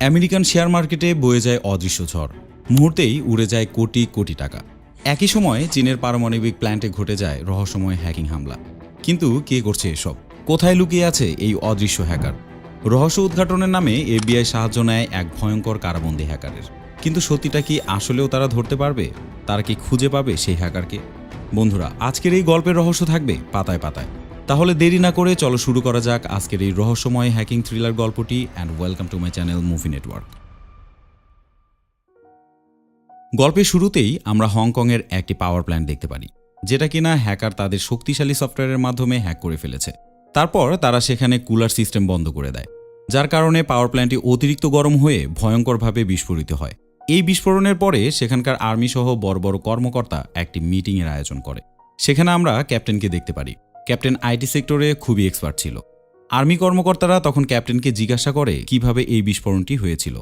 American share মার্কেটে বয়ে যায় অদৃশ্য ঝড়, মুহূর্তেই উড়ে যায় কোটি কোটি টাকা। একই সময়ে চীনের পারমাণবিক প্ল্যান্টে ঘটে যায় রহস্যময় হ্যাকিং হামলা। কিন্তু কে করছে এসব? কোথায় লুকিয়ে আছে এই অদৃশ্য হ্যাকার? রহস্য উদ্ঘাটনের নামে এফবিআই সাহায্য নেয় এক ভয়ঙ্কর কারাবন্দী হ্যাকারের। কিন্তু সত্যিটা কি আসলেও তারা ধরতে পারবে? তারা কি খুঁজে পাবে সেই হ্যাকারকে? বন্ধুরা, আজকের এই গল্পের রহস্য থাকবে পাতায় পাতায়। তাহলে দেরি না করে চলো শুরু করা যাক আজকের এই রহস্যময় হ্যাকিং থ্রিলার গল্পটি। And welcome to my channel movie network. গল্পের শুরুতেই আমরা হংকংয়ের একটি পাওয়ার প্ল্যান্ট দেখতে পারি, যেটা কিনা হ্যাকার তাদের শক্তিশালী সফটওয়্যারের মাধ্যমে হ্যাক করে ফেলেছে। তারপর তারা সেখানে কুলার সিস্টেম বন্ধ করে দেয়, যার কারণে পাওয়ার প্ল্যান্টটি অতিরিক্ত গরম হয়ে ভয়ঙ্করভাবে বিস্ফোরিত হয়। এই বিস্ফোরণের পরে সেখানকার আর্মি সহ বড় বড় কর্মকর্তা একটি মিটিংয়ের আয়োজন করে। সেখানে আমরা ক্যাপ্টেনকে দেখতে পারি। ক্যাপ্টেন আইটি সেক্টরে খুবই এক্সপার্ট ছিল। আর্মি কর্মকর্তারা তখন ক্যাপ্টেনকে জিজ্ঞাসা করে কিভাবে এই বিস্ফোরণটি হয়েছিল।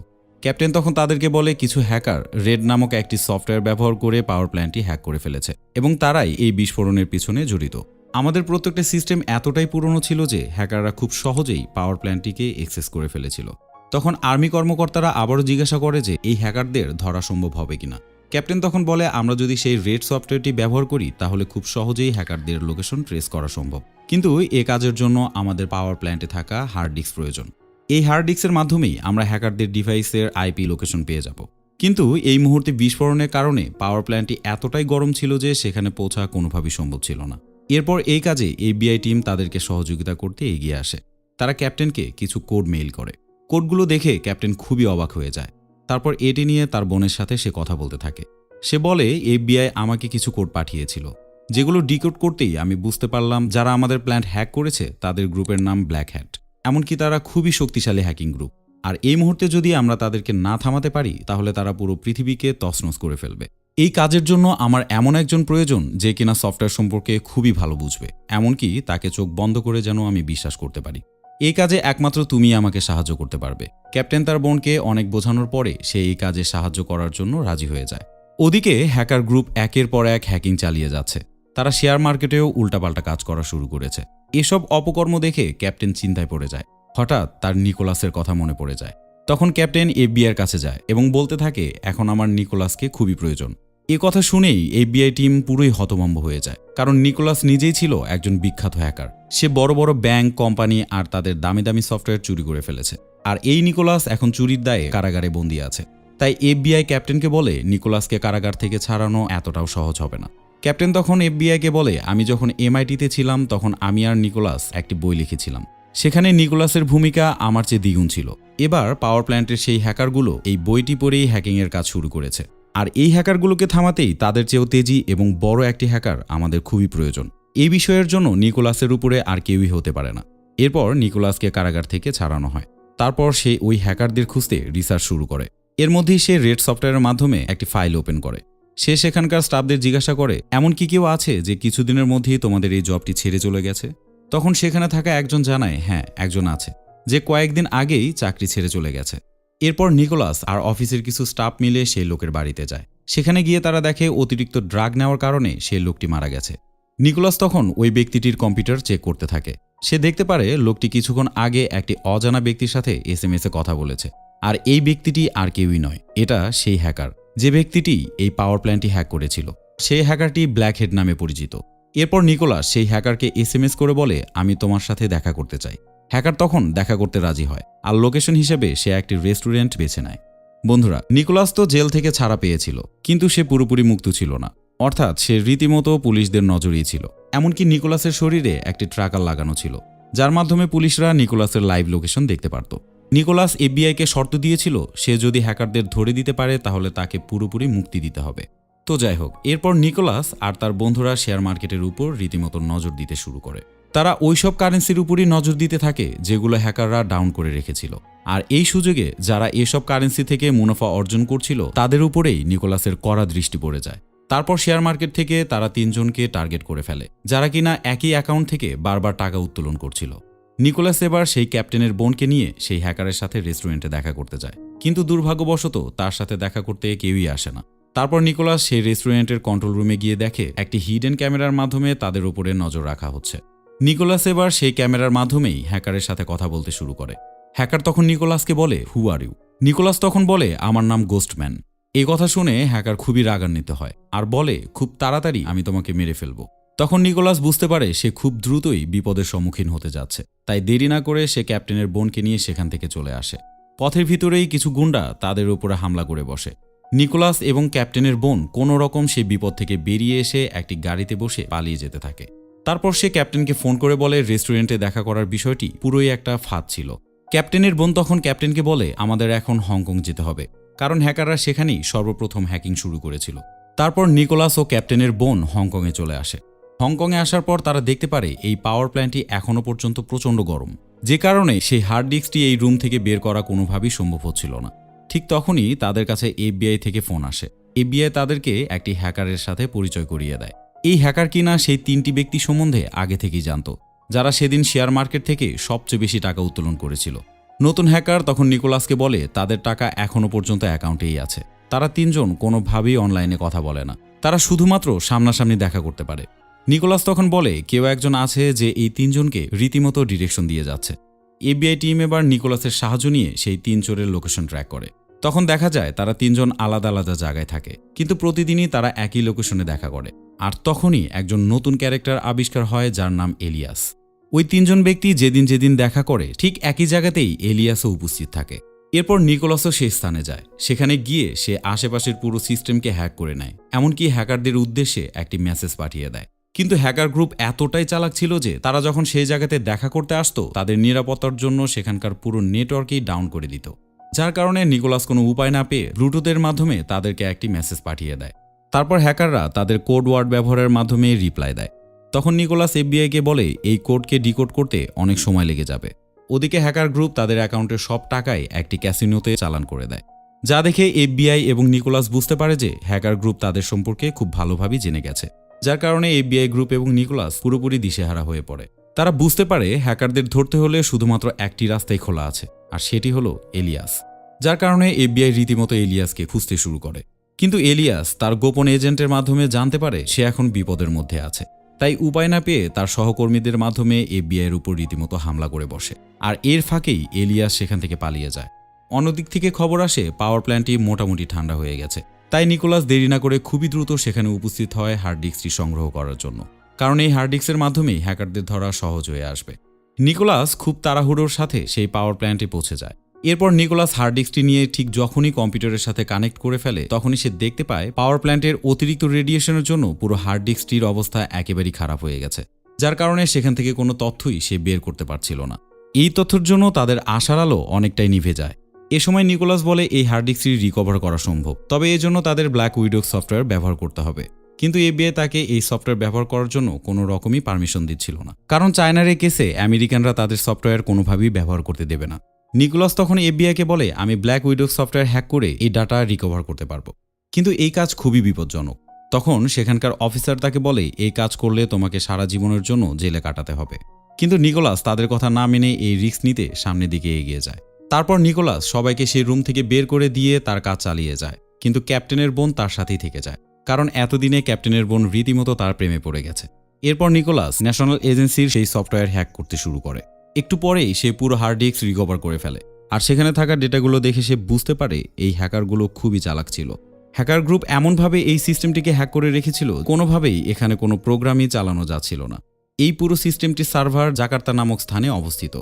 ক্যাপ্টেন তখন তাদেরকে বলে কিছু হ্যাকার রেড নামক একটি সফটওয়্যার ব্যবহার করে পাওয়ার প্ল্যান্টটি হ্যাক করে ফেলেছে এবং তারাই এই বিস্ফোরণের পিছনে জড়িত। আমাদের প্রত্যেকটা সিস্টেম এতটাই পুরনো ছিল যে হ্যাকাররা খুব সহজেই পাওয়ার প্ল্যান্টটিকে অ্যাক্সেস করে ফেলেছিল। তখন আর্মি কর্মকর্তারা আবারও জিজ্ঞাসা করে যে এই হ্যাকারদের ধরা সম্ভব হবে কিনা। ক্যাপ্টেন তখন বলে আমরা যদি সেই রেড সফটওয়্যারটি ব্যবহার করি তাহলে খুব সহজেই হ্যাকারদের লোকেশন ট্রেস করা সম্ভব। কিন্তু এ কাজের জন্য আমাদের পাওয়ার প্ল্যান্টে থাকা হার্ড ডিস্ক প্রয়োজন। এই হার্ড ডিস্কের মাধ্যমেই আমরা হ্যাকারদের ডিভাইসের আইপি লোকেশন পেয়ে যাব। কিন্তু এই মুহূর্তে বিস্ফোরণের কারণে পাওয়ার প্ল্যান্টটি এতটাই গরম ছিল যে সেখানে পৌঁছা কোনোভাবেই সম্ভব ছিল না। এরপর এই কাজে এফবিআই টিম তাদেরকে সহযোগিতা করতে এগিয়ে আসে। তারা ক্যাপ্টেনকে কিছু কোড মেইল করে। কোডগুলো দেখে ক্যাপ্টেন খুবই অবাক হয়ে যায়। তারপর এটি নিয়ে তার বোনের সাথে সে কথা বলতে থাকে। সে বলে এফবিআই আমাকে কিছু কোড পাঠিয়েছিল, যেগুলো ডিকোড করতেই আমি বুঝতে পারলাম যারা আমাদের প্ল্যান্ট হ্যাক করেছে তাদের গ্রুপের নাম ব্ল্যাক হ্যাট। এমনকি তারা খুবই শক্তিশালী হ্যাকিং গ্রুপ। আর এই মুহূর্তে যদি আমরা তাদেরকে না থামাতে পারি তাহলে তারা পুরো পৃথিবীকে তছনছ করে ফেলবে। এই কাজের জন্য আমার এমন একজন প্রয়োজন যে কিনা সফটওয়্যার সম্পর্কে খুবই ভালো বুঝবে, এমনকি তাকে চোখ বন্ধ করে যেন আমি বিশ্বাস করতে পারি। এই কাজে একমাত্র তুমি আমাকে সাহায্য করতে পারবে। ক্যাপ্টেন তার বোনকে অনেক বোঝানোর পরে সে এই কাজে সাহায্য করার জন্য রাজি হয়ে যায়। ওদিকে হ্যাকার গ্রুপ একের পর এক হ্যাকিং চালিয়ে যাচ্ছে। তারা শেয়ার মার্কেটেও উল্টাপাল্টা কাজ করা শুরু করেছে। এসব অপকর্ম দেখে ক্যাপ্টেন চিন্তায় পড়ে যায়। হঠাৎ তার নিকোলাসের কথা মনে পড়ে যায়। তখন ক্যাপ্টেন এফবিআইয়ের কাছে যায় এবং বলতে থাকে এখন আমার নিকোলাসকে খুবই প্রয়োজন। এ কথা শুনেই এফবিআই টিম পুরোই হতভম্ব হয়ে যায়, কারণ নিকোলাস নিজেই ছিল একজন বিখ্যাত হ্যাকার। সে বড় বড় ব্যাংক, কোম্পানি আর তাদের দামি দামি সফটওয়্যার চুরি করে ফেলেছে। আর এই নিকোলাস এখন চুরির দায়ে কারাগারে বন্দী আছে। তাই এফবিআই ক্যাপ্টেনকে বলে নিকোলাসকে কারাগার থেকে ছাড়ানো এতটাও সহজ হবে না। ক্যাপ্টেন তখন এফবিআইকে বলে আমি যখন এমআইটিতে ছিলাম তখন আমি আর নিকোলাস একটি বই লিখেছিলাম। সেখানে নিকোলাসের ভূমিকা আমার চেয়ে দ্বিগুণ ছিল। এবার পাওয়ার প্ল্যান্টের সেই হ্যাকারগুলো এই বইটি পড়েই হ্যাকিংয়ের কাজ শুরু করেছে। আর এই হ্যাকারগুলোকে থামাতেই তাদের চেয়েও তেজি এবং বড় একটি হ্যাকার আমাদের খুবই প্রয়োজন। এই বিষয়ের জন্য নিকোলাসের উপরে আর কেউই হতে পারে না। এরপর নিকোলাসকে কারাগার থেকে ছাড়ানো হয়। তারপর সে ওই হ্যাকারদের খুঁজতে রিসার্চ শুরু করে। এর মধ্যেই সে রেড সফটওয়্যারের মাধ্যমে একটি ফাইল ওপেন করে। সে সেখানকার স্টাফদের জিজ্ঞাসা করে এমন কি কেউ আছে যে কিছুদিনের মধ্যেই তোমাদের এই জবটি ছেড়ে চলে গেছে? তখন সেখানে থাকা একজন জানায় হ্যাঁ, একজন আছে, যে কয়েকদিন আগেই চাকরি ছেড়ে চলে গেছে। এরপর নিকোলাস আর অফিসের কিছু স্টাফ মিলে সেই লোকের বাড়িতে যায়। সেখানে গিয়ে তারা দেখে অতিরিক্ত ড্রাগ নেওয়ার কারণে সেই লোকটি মারা গেছে। নিকোলাস তখন ওই ব্যক্তিটির কম্পিউটার চেক করতে থাকে। সে দেখতে পারে লোকটি কিছুক্ষণ আগে একটি অজানা ব্যক্তির সাথে এসএমএসে কথা বলেছে। আর এই ব্যক্তিটি আর কেউই নয়, এটা সেই হ্যাকার যে ব্যক্তিটি এই পাওয়ার প্ল্যান্টটি হ্যাক করেছিল। সেই হ্যাকারটি ব্ল্যাক হেড নামে পরিচিত। এরপর নিকোলাস সেই হ্যাকারকে এসএমএস করে বলে আমি তোমার সাথে দেখা করতে চাই। হ্যাকার তখন দেখা করতে রাজি হয় আর লোকেশন হিসেবে সে একটি রেস্টুরেন্ট বেছে নেয়। বন্ধুরা, নিকোলাস তো জেল থেকে ছাড়া পেয়েছিল, কিন্তু সে পুরোপুরি মুক্ত ছিল না। অর্থাৎ সে রীতিমতো পুলিশদের নজরেই ছিল। এমনকি নিকোলাসের শরীরে একটি ট্র্যাকার লাগানো ছিল, যার মাধ্যমে পুলিশরা নিকোলাসের লাইভ লোকেশন দেখতে পারত। নিকোলাস এফবিআইকে শর্ত দিয়েছিল সে যদি হ্যাকারদের ধরে দিতে পারে তাহলে তাকে পুরোপুরি মুক্তি দিতে হবে। তো যাই হোক, এরপর নিকোলাস আর তার বন্ধুরা শেয়ার মার্কেটের উপর রীতিমতো নজর দিতে শুরু করে। তারা ওইসব কারেন্সির উপরই নজর দিতে থাকে যেগুলো হ্যাকাররা ডাউন করে রেখেছিল। আর এই সুযোগে যারা এসব কারেন্সি থেকে মুনাফা অর্জন করছিল তাদের উপরেই নিকোলাসের কড়া দৃষ্টি পড়ে যায়। তারপর শেয়ার মার্কেট থেকে তারা তিনজনকে টার্গেট করে ফেলে, যারা কিনা একই অ্যাকাউন্ট থেকে বারবার টাকা উত্তোলন করছিল। নিকোলাস এবার সেই ক্যাপ্টেনের বোনকে নিয়ে সেই হ্যাকারের সাথে রেস্টুরেন্টে দেখা করতে যায়, কিন্তু দুর্ভাগ্যবশত তার সাথে দেখা করতে কেউই আসে না। তারপর নিকোলাস সেই রেস্টুরেন্টের কন্ট্রোল রুমে গিয়ে দেখে একটি হিডেন ক্যামেরার মাধ্যমে তাদের উপরে নজর রাখা হচ্ছে। নিকোলাস এবার সেই ক্যামেরার মাধ্যমেই হ্যাকারের সাথে কথা বলতে শুরু করে। হ্যাকার তখন নিকোলাসকে বলে, হু আর ইউ? নিকোলাস তখন বলে, আমার নাম গোস্টম্যান। এই কথা শুনে হ্যাকার খুবই রাগান্বিত হয় আর বলে, খুব তাড়াতাড়ি আমি তোমাকে মেরে ফেলবো। তখন নিকোলাস বুঝতে পারে সে খুব দ্রুতই বিপদের সম্মুখীন হতে যাচ্ছে, তাই দেরি না করে সে ক্যাপ্টেনের বোনকে নিয়ে সেখান থেকে চলে আসে। পথের ভিতরেই কিছু গুন্ডা তাদের উপরে হামলা করে বসে। নিকোলাস এবং ক্যাপ্টেনের বোন কোনো রকম সেই বিপদ থেকে বেরিয়ে এসে একটি গাড়িতে বসে পালিয়ে যেতে থাকে। তারপর সে ক্যাপ্টেনকে ফোন করে বলে রেস্টুরেন্টে দেখা করার বিষয়টি পুরোই একটা ফাঁদ ছিল। ক্যাপ্টেনের বোন তখন ক্যাপ্টেনকে বলে, আমাদের এখন হংকং যেতে হবে, কারণ হ্যাকাররা সেখানেই সর্বপ্রথম হ্যাকিং শুরু করেছিল। তারপর নিকোলাস ও ক্যাপ্টেনের বোন হংকংয়ে চলে আসে। হংকংয়ে আসার পর তারা দেখতে পারে এই পাওয়ার প্ল্যান্টটি এখনও পর্যন্ত প্রচণ্ড গরম, যে কারণে সেই হার্ড ডিস্কটি এই রুম থেকে বের করা কোনোভাবেই সম্ভব হচ্ছিল না। ঠিক তখনই তাদের কাছে FBI থেকে ফোন আসে। FBI তাদেরকে একটি হ্যাকারের সাথে পরিচয় করিয়ে দেয়। এই হ্যাকার কিনা সেই 3টি ব্যক্তি সম্বন্ধে আগে থেকেই জানত, যারা সেদিন শেয়ার মার্কেট থেকে সবচেয়ে বেশি টাকা উত্তোলন করেছিল। নতুন হ্যাকার তখন নিকোলাসকে বলে তাদের টাকা এখনও পর্যন্ত অ্যাকাউন্টেই আছে। তারা 3 জন কোনোভাবেই অনলাইনে কথা বলে না, তারা শুধুমাত্র সামনাসামনি দেখা করতে পারে। নিকোলাস তখন বলে কেউ একজন আছে যে এই 3 জনকে রীতিমতো ডিরেকশন দিয়ে যাচ্ছে। FBI টিম এবার নিকোলাসের সাহায্য নিয়ে সেই 3 চোরের লোকেশন ট্র্যাক করে। তখন দেখা যায় তারা 3 জন আলাদা আলাদা জায়গায় থাকে, কিন্তু প্রতিদিনই তারা একই লোকেশনে দেখা করে। আর তখনই একজন নতুন ক্যারেক্টার আবিষ্কার হয় যার নাম এলিয়াস। ওই 3 জন ব্যক্তি যেদিন যেদিন দেখা করে ঠিক একই জায়গাতেই এলিয়াসও উপস্থিত থাকে। এরপর নিকোলাসও সেই স্থানে যায়। সেখানে গিয়ে সে আশেপাশের পুরো সিস্টেমকে হ্যাক করে নেয়, এমনকি হ্যাকারদের উদ্দেশ্যে একটি মেসেজ পাঠিয়ে দেয়। কিন্তু হ্যাকার গ্রুপ এতটাই চালাক ছিল যে তারা যখন সেই জায়গাতে দেখা করতে আসতো তাদের নিরাপত্তার জন্য সেখানকার পুরো নেটওয়ার্কই ডাউন করে দিত, যার কারণে নিকোলাস কোনো উপায় না পেয়ে ব্লুটুথের মাধ্যমে তাদেরকে একটি মেসেজ পাঠিয়ে দেয়। তারপর হ্যাকাররা তাদের কোড ওয়ার্ড ব্যবহারের মাধ্যমে রিপ্লাই দেয়। তখন নিকোলাস FBIকে বলে এই কোডকে ডিকোড করতে অনেক সময় লেগে যাবে। ওদিকে হ্যাকার গ্রুপ তাদের অ্যাকাউন্টের সব টাকাই একটি ক্যাসিনোতে চালান করে দেয়, যা দেখে FBI এবং নিকোলাস বুঝতে পারে যে হ্যাকার গ্রুপ তাদের সম্পর্কে খুব ভালোভাবেই জেনে গেছে, যার কারণে FBI গ্রুপ এবং নিকোলাস পুরোপুরি দিশেহারা হয়ে পড়ে। তারা বুঝতে পারে হ্যাকারদের ধরতে হলে শুধুমাত্র একটি রাস্তাই খোলা আছে, আর সেটি হলো এলিয়াস। যার কারণে FBI রীতিমতো এলিয়াসকে খুঁজতে শুরু করে। কিন্তু এলিয়াস তার গোপন এজেন্টের মাধ্যমে জানতে পারে সে এখন বিপদের মধ্যে আছে, তাই উপায় না পেয়ে তার সহকর্মীদের মাধ্যমে FBI-এর উপর রীতিমতো হামলা করে বসে। আর এর ফাঁকেই এলিয়াস সেখান থেকে পালিয়ে যায়। অন্যদিক থেকে খবর আসে পাওয়ার প্ল্যান্টটি মোটামুটি ঠান্ডা হয়ে গেছে, তাই নিকোলাস দেরি না করে খুবই দ্রুত সেখানে উপস্থিত হয় হার্ড ডিস্কটি সংগ্রহ করার জন্য, কারণ এই হার্ড ডিস্কের মাধ্যমেই হ্যাকারদের ধরা সহজ হয়ে আসবে। নিকোলাস খুব তাড়াহুড়োর সাথে সেই পাওয়ার প্ল্যান্টে পৌঁছে যায়। এরপর নিকোলাস হার্ড ডিস্কটি নিয়ে ঠিক যখনই কম্পিউটারের সাথে কানেক্ট করে ফেলে তখনই সে দেখতে পায় পাওয়ার প্ল্যান্টের অতিরিক্ত রেডিয়েশনের জন্য পুরো হার্ড ডিস্কটির অবস্থা একেবারেই খারাপ হয়ে গেছে, যার কারণে সেখান থেকে কোনো তথ্যই সে বের করতে পারছিল না। এই তথ্যের জন্য তাদের আশার আলো অনেকটাই নিভে যায়। এ সময় নিকোলাস বলে এই হার্ড ডিস্কটি রিকভার করা সম্ভব, তবে এর জন্য তাদের ব্ল্যাক উইডো সফটওয়্যার ব্যবহার করতে হবে। কিন্তু FBI তাকে এই সফটওয়্যার ব্যবহার করার জন্য কোনো রকমই পারমিশন দিচ্ছিল না, কারণ চায়নার এই কেসে আমেরিকানরা তাদের সফটওয়্যার কোনোভাবেই ব্যবহার করতে দেবে না। নিকোলাস তখন FBIকে বলে আমি ব্ল্যাক উইডো সফটওয়্যার হ্যাক করে এই ডাটা রিকভার করতে পারবো, কিন্তু এই কাজ খুবই বিপজ্জনক। তখন সেখানকার অফিসার তাকে বলে এই কাজ করলে তোমাকে সারা জীবনের জন্য জেলে কাটাতে হবে। কিন্তু নিকোলাস তাদের কথা না মেনে এই রিস্ক নিতে সামনের দিকে এগিয়ে যায়। তারপর নিকোলাস সবাইকে সেই রুম থেকে বের করে দিয়ে তার কাজ চালিয়ে যায়, কিন্তু ক্যাপ্টেনের বোন তার সাথেই থেকে যায়, কারণ এতদিনে ক্যাপ্টেনের বোন রীতিমতো তার প্রেমে পড়ে গেছে। এরপর নিকোলাস ন্যাশনাল এজেন্সির সেই সফটওয়্যার হ্যাক করতে শুরু করে। একটু পরেই সে পুরো হার্ড ডিস্ক রিকভার করে ফেলে, আর সেখানে থাকা ডেটাগুলো দেখে সে বুঝতে পারে এই হ্যাকারগুলো খুবই চালাক ছিল। হ্যাকার গ্রুপ এমনভাবে এই সিস্টেমটিকে হ্যাক করে রেখেছিল কোনোভাবেই এখানে কোনো প্রোগ্রামই চালানো যাচ্ছিল না। এই পুরো সিস্টেমটি সার্ভার জাকার্তা নামক স্থানে অবস্থিত।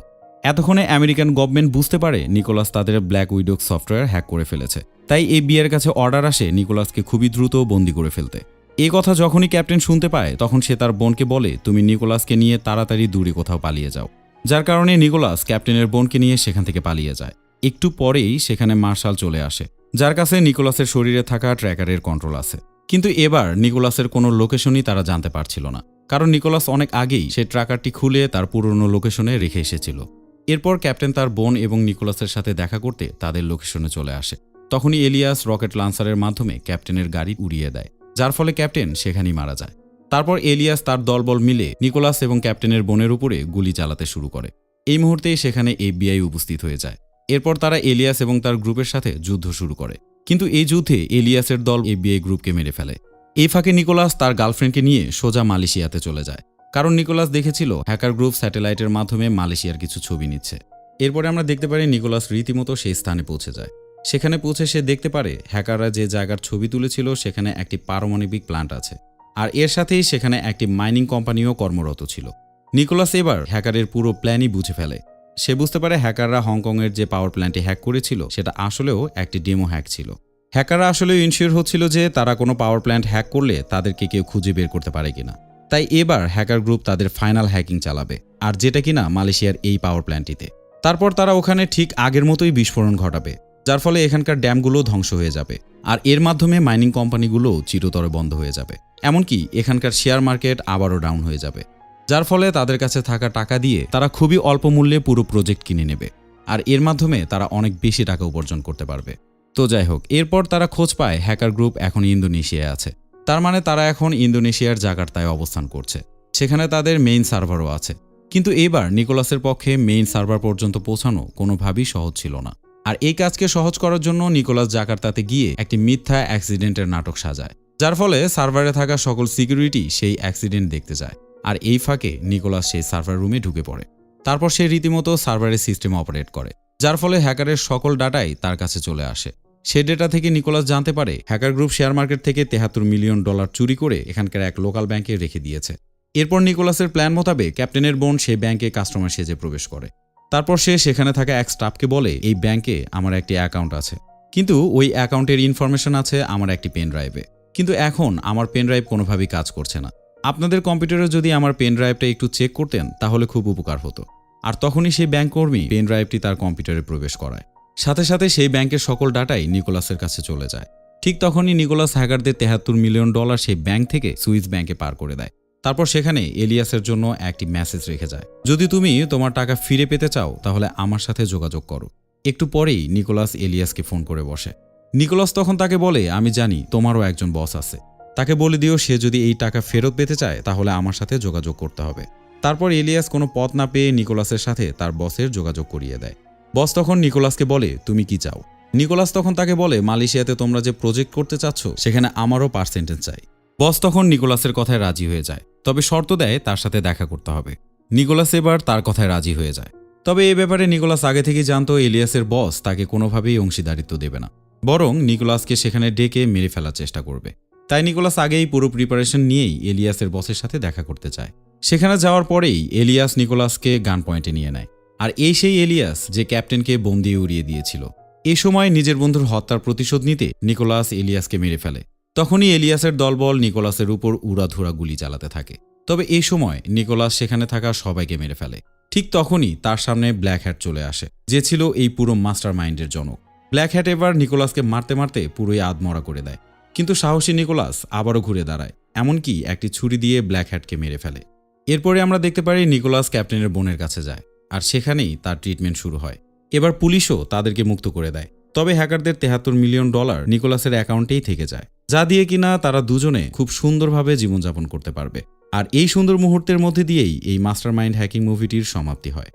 এতক্ষণে আমেরিকান গভর্নমেন্ট বুঝতে পারে নিকোলাস তাদের ব্ল্যাক উইডো সফটওয়্যার হ্যাক করে ফেলেছে, তাই FBI-এর কাছে অর্ডার আসে নিকোলাসকে খুবই দ্রুত বন্দী করে ফেলতে। এই কথা যখনই ক্যাপ্টেন শুনতে পায় তখন সে তার বোনকে বলে তুমি নিকোলাসকে নিয়ে তাড়াতাড়ি দূরে কোথাও পালিয়ে যাও, যার কারণে নিকোলাস ক্যাপ্টেনের বোনকে নিয়ে সেখান থেকে পালিয়ে যায়। একটু পরেই সেখানে মার্শাল চলে আসে, যার কাছে নিকোলাসের শরীরে থাকা ট্র্যাকারের কন্ট্রোল আছে। কিন্তু এবার নিকোলাসের কোনো লোকেশনই তারা জানতে পারছিল না, কারণ নিকোলাস অনেক আগেই সে ট্র্যাকারটি খুলে তার পুরনো লোকেশনে রেখে এসেছিল। এরপর ক্যাপ্টেন তার বোন এবং নিকোলাসের সাথে দেখা করতে তাদের লোকেশনে চলে আসে। তখনই এলিয়াস রকেট লঞ্চারের মাধ্যমে ক্যাপ্টেনের গাড়ি উড়িয়ে দেয়, যার ফলে ক্যাপ্টেন সেখানেই মারা যায়। তারপর এলিয়াস তার দলবল মিলে নিকোলাস এবং ক্যাপ্টেনের বোনের উপরে গুলি চালাতে শুরু করে। এই মুহূর্তেই সেখানে FBI উপস্থিত হয়ে যায়। এরপর তারা এলিয়াস এবং তার গ্রুপের সাথে যুদ্ধ শুরু করে, কিন্তু এই যুদ্ধে এলিয়াসের দল FBI গ্রুপকে মেরে ফেলে। এই ফাঁকে নিকোলাস তার গার্লফ্রেন্ডকে নিয়ে সোজা মালয়েশিয়াতে চলে যায়, কারণ নিকোলাস দেখেছিল হ্যাকার গ্রুপ স্যাটেলাইটের মাধ্যমে মালয়েশিয়ার কিছু ছবি নিচ্ছে। এরপরে আমরা দেখতে পারি নিকোলাস রীতিমতো সেই স্থানে পৌঁছে যায়। সেখানে পৌঁছে সে দেখতে পারে হ্যাকাররা যে জায়গার ছবি তুলেছিল সেখানে একটি পারমাণবিক প্ল্যান্ট আছে, আর এর সাথেই সেখানে একটি মাইনিং কোম্পানিও কর্মরত ছিল। নিকোলাস এবার হ্যাকারের পুরো প্ল্যানই বুঝে ফেলে। সে বুঝতে পারে হ্যাকাররা হংকংয়ের যে পাওয়ার প্ল্যান্টে হ্যাক করেছিল সেটা আসলেও একটি ডেমো হ্যাক ছিল। হ্যাকাররা আসলে ইনশিওর হচ্ছিল যে তারা কোনো পাওয়ার প্ল্যান্ট হ্যাক করলে তাদেরকে কেউ খুঁজে বের করতে পারে কিনা। তাই এবার হ্যাকার গ্রুপ তাদের ফাইনাল হ্যাকিং চালাবে, আর যেটা কিনা মালয়েশিয়ার এই পাওয়ার প্ল্যান্টটিতে। তারপর তারা ওখানে ঠিক আগের মতোই বিস্ফোরণ ঘটাবে, যার ফলে এখানকার ড্যামগুলো ধ্বংস হয়ে যাবে, আর এর মাধ্যমে মাইনিং কোম্পানিগুলোও চিরতরে বন্ধ হয়ে যাবে। এমনকি এখানকার শেয়ার মার্কেট আবারও ডাউন হয়ে যাবে, যার ফলে তাদের কাছে থাকা টাকা দিয়ে তারা খুবই অল্প মূল্যে পুরো প্রজেক্ট কিনে নেবে, আর এর মাধ্যমে তারা অনেক বেশি টাকা উপার্জন করতে পারবে। তো যাই হোক, এরপর তারা খোঁজ পায় হ্যাকার গ্রুপ এখন ইন্দোনেশিয়ায় আছে। তার মানে তারা এখন ইন্দোনেশিয়ার জাকার্তায় অবস্থান করছে। সেখানে তাদের মেইন সার্ভারও আছে। কিন্তু এবার নিকোলাসের পক্ষে মেইন সার্ভার পর্যন্ত পৌঁছানো কোনোভাবেই সহজ ছিল না। আর এই কাজকে সহজ করার জন্য নিকোলাস জাকার্তাতে গিয়ে একটি মিথ্যা অ্যাক্সিডেন্টের নাটক সাজায়, যার ফলে সার্ভারে থাকা সকল সিকিউরিটি সেই অ্যাক্সিডেন্ট দেখতে যায়। আর এই ফাঁকে নিকোলাস সেই সার্ভার রুমে ঢুকে পড়ে। তারপর সে রীতিমতো সার্ভারের সিস্টেম অপারেট করে, যার ফলে হ্যাকারের সকল ডাটাই তার কাছে চলে আসে। সে ডেটা থেকে নিকোলাস জানতে পারে হ্যাকার গ্রুপ শেয়ার মার্কেট থেকে $73 মিলিয়ন চুরি করে এখানকার এক লোকাল ব্যাংকে রেখে দিয়েছে। এরপর নিকোলাসের প্ল্যান মোতাবেক ক্যাপ্টেনের বোন সেই ব্যাংকে কাস্টমার সেজে প্রবেশ করে। তারপর সে সেখানে থাকা এক স্টাফকে বলে, এই ব্যাংকে আমার একটি অ্যাকাউন্ট আছে, কিন্তু ওই অ্যাকাউন্টের ইনফরমেশন আছে আমার একটি পেন ড্রাইভে, কিন্তু এখন আমার পেন ড্রাইভ কোনোভাবেই কাজ করছে না। আপনাদের কম্পিউটারে যদি আমার পেন ড্রাইভটা একটু চেক করতেন তাহলে খুব উপকার হতো। আর তখনই সেই ব্যাংক কর্মী পেন ড্রাইভটি তার কম্পিউটারে প্রবেশ করায়। সাথে সাথে সেই ব্যাংকের সকল ডাটাই নিকোলাসের কাছে চলে যায়। ঠিক তখনই নিকোলাস হ্যাকারদের $73 মিলিয়ন সেই ব্যাংক থেকে সুইস ব্যাংকে পার করে দেয়। তারপর সেখানে এলিয়াসের জন্য একটি মেসেজ রেখে যায়, যদি তুমি তোমার টাকা ফিরে পেতে চাও তাহলে আমার সাথে যোগাযোগ করো। একটু পরেই নিকোলাস এলিয়াসকে ফোন করে বসে। নিকোলাস তখন তাকে বলে, আমি জানি তোমারও একজন বস আছে, তাকে বলে দিও সে যদি এই টাকা ফেরত পেতে চায় তাহলে আমার সাথে যোগাযোগ করতে হবে। তারপর এলিয়াস কোনো পথ না পেয়ে নিকোলাসের সাথে তার বসের যোগাযোগ করিয়ে দেয়। বস তখন নিকোলাসকে বলে, তুমি কি চাও? নিকোলাস তখন তাকে বলে, মালয়েশিয়াতে তোমরা যে প্রজেক্ট করতে চাচ্ছ সেখানে আমারও পার্সেন্টেজ চাই। বস তখন নিকোলাসের কথায় রাজি হয়ে যায়, তবে শর্ত দেয় তার সাথে দেখা করতে হবে। নিকোলাস এবার তার কথায় রাজি হয়ে যায়। তবে এই ব্যাপারে নিকোলাস আগে থেকেই জানতো এলিয়াসের বস তাকে কোনোভাবেই অংশীদারিত্ব দেবে না, বরং নিকোলাসকে সেখানে ডেকে মেরে ফেলার চেষ্টা করবে। তাই নিকোলাস আগেই পুরো প্রিপারেশন নিয়েই এলিয়াসের বসের সাথে দেখা করতে চায়। সেখানে যাওয়ার পরেই এলিয়াস নিকোলাসকে গান পয়েন্টে নিয়ে নেয়। আর এই সেই এলিয়াস যে ক্যাপ্টেনকে বন্দি উড়িয়ে দিয়েছিল। এই সময় নিজের বন্ধুর হত্যার প্রতিশোধ নিতে নিকোলাস এলিয়াসকে মেরে ফেলে। তখনই এলিয়াসের দলবল নিকোলাসের উপর উড়াধুরা গুলি চালাতে থাকে। তবে এই সময় নিকোলাস সেখানে থাকা সবাইকে মেরে ফেলে। ঠিক তখনই তার সামনে ব্ল্যাক হ্যাট চলে আসে, যে ছিল এই পুরো মাস্টার মাইন্ডের জনক। ব্ল্যাক হ্যাট এবার নিকোলাসকে মারতে মারতে পুরোই আধমরা করে দেয়, কিন্তু সাহসী নিকোলাস আবারও ঘুরে দাঁড়ায়, এমনকি একটি ছুরি দিয়ে ব্ল্যাক হ্যাটকে মেরে ফেলে। এরপরে আমরা দেখতে পারি নিকোলাস ক্যাপ্টেনের বোনের কাছে যায়, আর সেখানেই তার ট্রিটমেন্ট শুরু হয়। এবার পুলিশও তাদেরকে মুক্ত করে দেয়। তবে হ্যাকারদের $73 মিলিয়ন নিকোলাসের অ্যাকাউন্টেই থেকে যায়, যা দিয়ে কিনা তারা দুজনে খুব সুন্দরভাবে জীবনযাপন করতে পারবে। আর এই সুন্দর মুহূর্তের মধ্যে দিয়েই এই মাস্টার মাইন্ড হ্যাকিং মুভিটির সমাপ্তি হয়।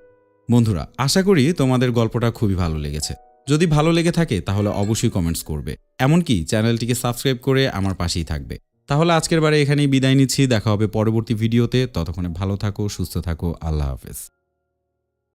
বন্ধুরা, আশা করি তোমাদের গল্পটা খুবই ভালো লেগেছে। যদি ভালো লেগে থাকে তাহলে অবশ্যই কমেন্টস করবে, এমনকি চ্যানেলটিকে সাবস্ক্রাইব করে আমার পাশেই থাকবে। তাহলে আজকের বারে এখানেই বিদায় নিচ্ছি, দেখা হবে পরবর্তী ভিডিওতে। ততক্ষণে ভালো থাকো, সুস্থ থাকো, আল্লাহ হাফেজ।